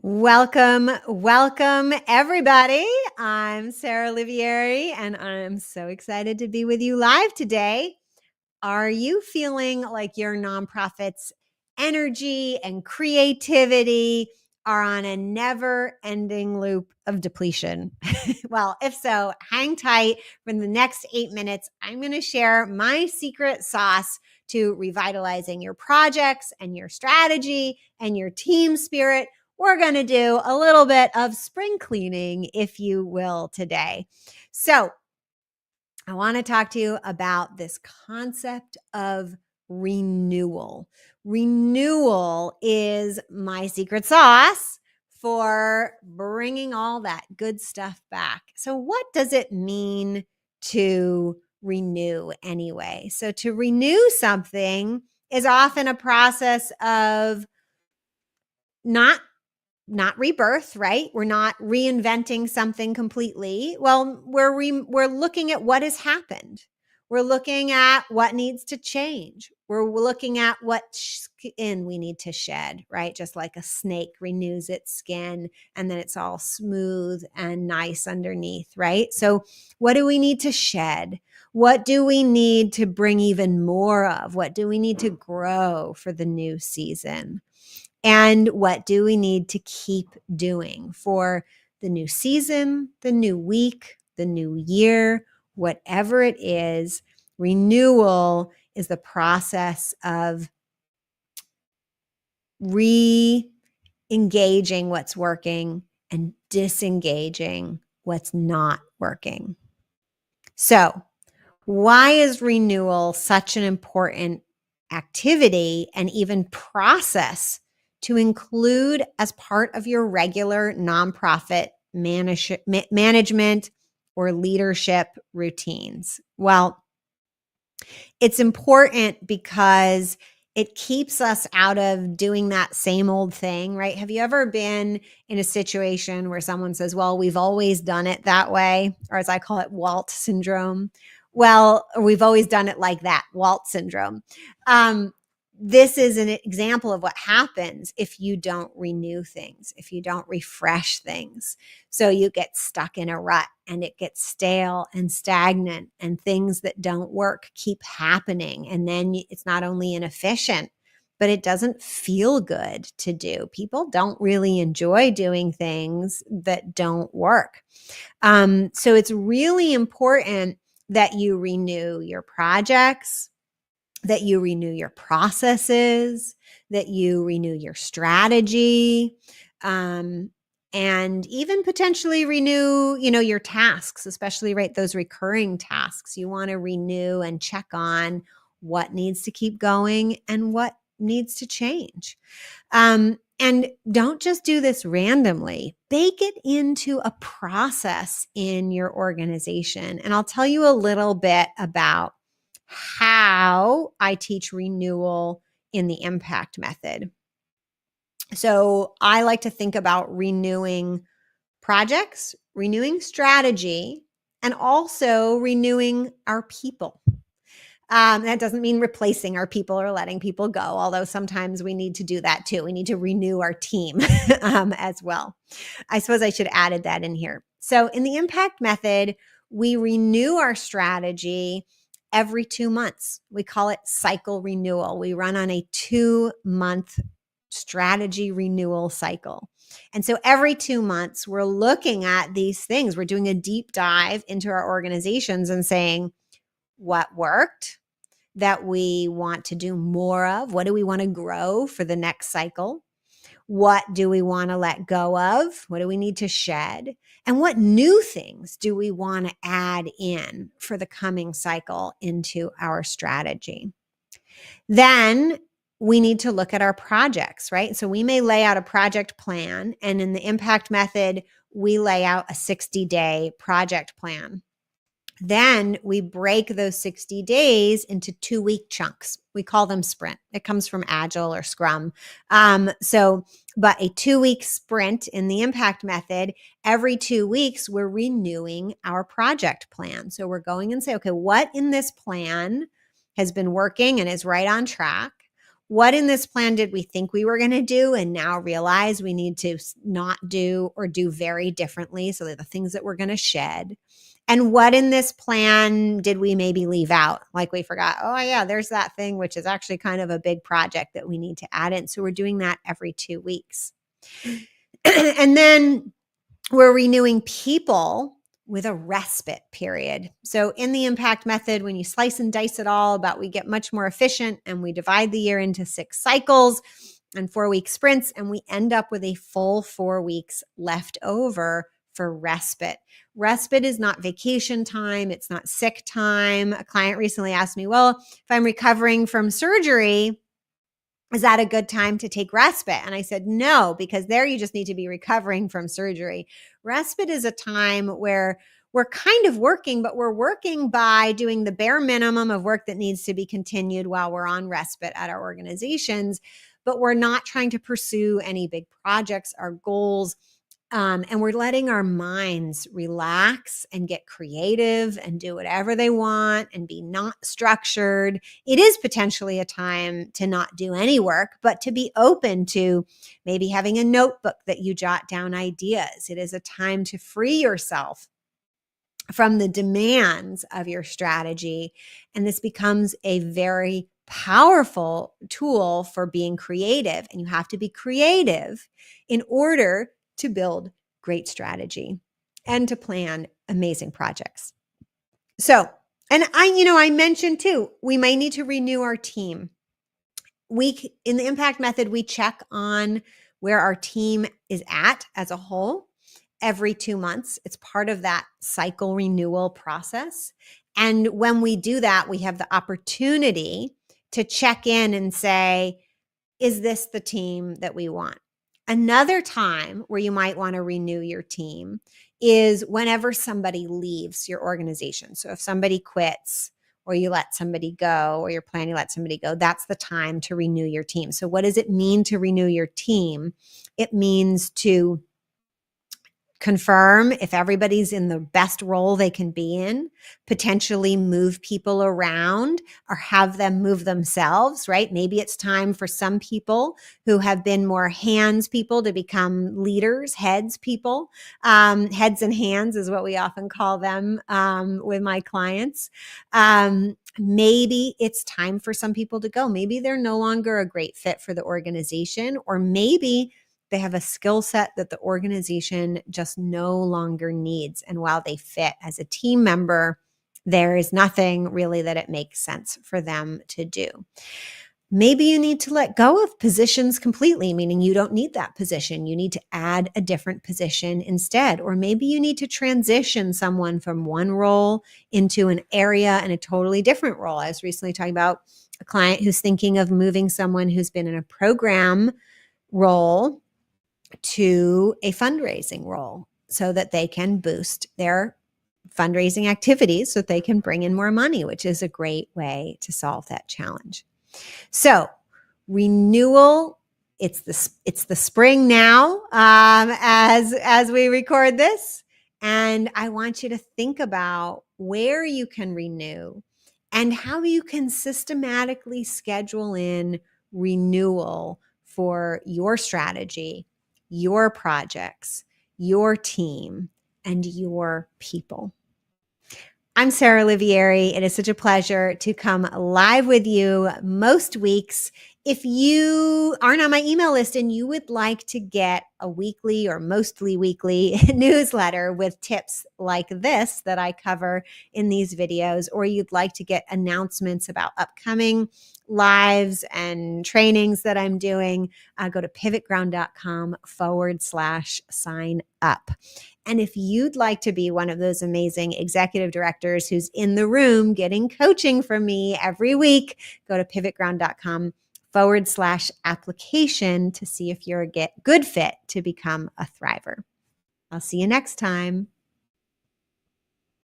Welcome, everybody. I'm Sarah Olivieri, and I'm so excited to be with you live today. Are you feeling like your nonprofit's energy and creativity are on a never-ending loop of depletion? Well, if so, hang tight. For the next 8 minutes, I'm going to share my secret sauce to revitalizing your projects and your strategy and your team spirit. We're going to do a little bit of spring cleaning, if you will, today. So, I want to talk to you about this concept of renewal. Renewal is my secret sauce for bringing all that good stuff back. So, what does it mean to renew anyway? So, to renew something is often a process of not rebirth, right? We're not reinventing something completely. Well, we're looking at what has happened. We're looking at what needs to change. We're looking at what skin we need to shed, right? Just like a snake renews its skin and then it's all smooth and nice underneath, right? So what do we need to shed? What do we need to bring even more of? What do we need to grow for the new season? And what do we need to keep doing for the new season, the new week, the new year, whatever it is? Renewal is the process of re-engaging what's working and disengaging what's not working. So, why is renewal such an important activity and even process to include as part of your regular nonprofit management or leadership routines? Well, it's important because it keeps us out of doing that same old thing, right? Have you ever been in a situation where someone says, well, we've always done it that way, or as I call it, Walt syndrome? Well, we've always done it like that, Walt syndrome. This is an example of what happens if you don't renew things, if you don't refresh things. So you get stuck in a rut and it gets stale and stagnant, and things that don't work keep happening. And then it's not only inefficient, but it doesn't feel good to do. People don't really enjoy doing things that don't work. So it's really important that you renew your projects, that you renew your processes, that you renew your strategy, and even potentially renew, your tasks, especially, right, those recurring tasks. You want to renew and check on what needs to keep going and what needs to change. And don't just do this randomly. Bake it into a process in your organization. And I'll tell you a little bit about how I teach renewal in the impact method. So I like to think about renewing projects, renewing strategy, and also renewing our people. That doesn't mean replacing our people or letting people go, although sometimes we need to do that too. We need to renew our team as well. I suppose I should have added that in here. So in the impact method, we renew our strategy every 2 months. We call it cycle renewal. We run on a 2-month strategy renewal cycle. And so every 2 months, we're looking at these things. We're doing a deep dive into our organizations and saying, what worked that we want to do more of? What do we want to grow for the next cycle? What do we want to let go of? What do we need to shed? And what new things do we want to add in for the coming cycle into our strategy? Then we need to look at our projects, right? So we may lay out a project plan, and in the impact method, we lay out a 60-day project plan. Then we break those 60 days into 2-week chunks. We call them sprint. It comes from agile or scrum. But a 2-week sprint in the impact method, every 2 weeks, we're renewing our project plan. So we're going and say, okay, what in this plan has been working and is right on track? what in this plan did we think we were going to do and now realize we need to not do or do very differently? So they're the things that we're going to shed. And what in this plan did we maybe leave out? Like we forgot, oh yeah, there's that thing, which is actually kind of a big project that we need to add in. So we're doing that every 2 weeks. And then we're renewing people with a respite period. So in the impact method, when you slice and dice it all about, we get much more efficient and we divide the year into 6 cycles and 4-week sprints, and we end up with a full 4 weeks left over for respite. Respite is not vacation time. It's not sick time. A client recently asked me, well, if I'm recovering from surgery, is that a good time to take respite? And I said, no, because there you just need to be recovering from surgery. Respite is a time where we're kind of working, but we're working by doing the bare minimum of work that needs to be continued while we're on respite at our organizations. But we're not trying to pursue any big projects, our goals. And we're letting our minds relax and get creative and do whatever they want and be not structured. It is potentially a time to not do any work, but to be open to maybe having a notebook that you jot down ideas. It is a time to free yourself from the demands of your strategy. And this becomes a very powerful tool for being creative. And you have to be creative in order to build great strategy and to plan amazing projects. So, and I mentioned too, we might need to renew our team. In the impact method, we check on where our team is at as a whole every 2 months. It's part of that cycle renewal process. And when we do that, we have the opportunity to check in and say, is this the team that we want? Another time where you might want to renew your team is whenever somebody leaves your organization. So if somebody quits or you let somebody go or you're planning to let somebody go, that's the time to renew your team. So what does it mean to renew your team? It means to confirm if everybody's in the best role they can be in, potentially move people around or have them move themselves, right? Maybe it's time for some people who have been more hands people to become leaders, heads people. Heads and hands is what we often call them with my clients. Maybe it's time for some people to go. Maybe they're no longer a great fit for the organization, or maybe they have a skill set that the organization just no longer needs. And while they fit as a team member, there is nothing really that it makes sense for them to do. Maybe you need to let go of positions completely, meaning you don't need that position. You need to add a different position instead. Or maybe you need to transition someone from one role into an area and a totally different role. I was recently talking about a client who's thinking of moving someone who's been in a program role to a fundraising role so that they can boost their fundraising activities so that they can bring in more money, which is a great way to solve that challenge. So renewal, it's the spring now as we record this. And I want you to think about where you can renew and how you can systematically schedule in renewal for your strategy, your projects, your team, and your people. I'm Sarah Olivieri. It is such a pleasure to come live with you most weeks. If you aren't on my email list and you would like to get a weekly or mostly weekly newsletter with tips like this that I cover in these videos, or you'd like to get announcements about upcoming lives and trainings that I'm doing, go to pivotground.com/sign up. And if you'd like to be one of those amazing executive directors who's in the room getting coaching from me every week, go to pivotground.com/application to see if you're a good fit to become a thriver. I'll see you next time.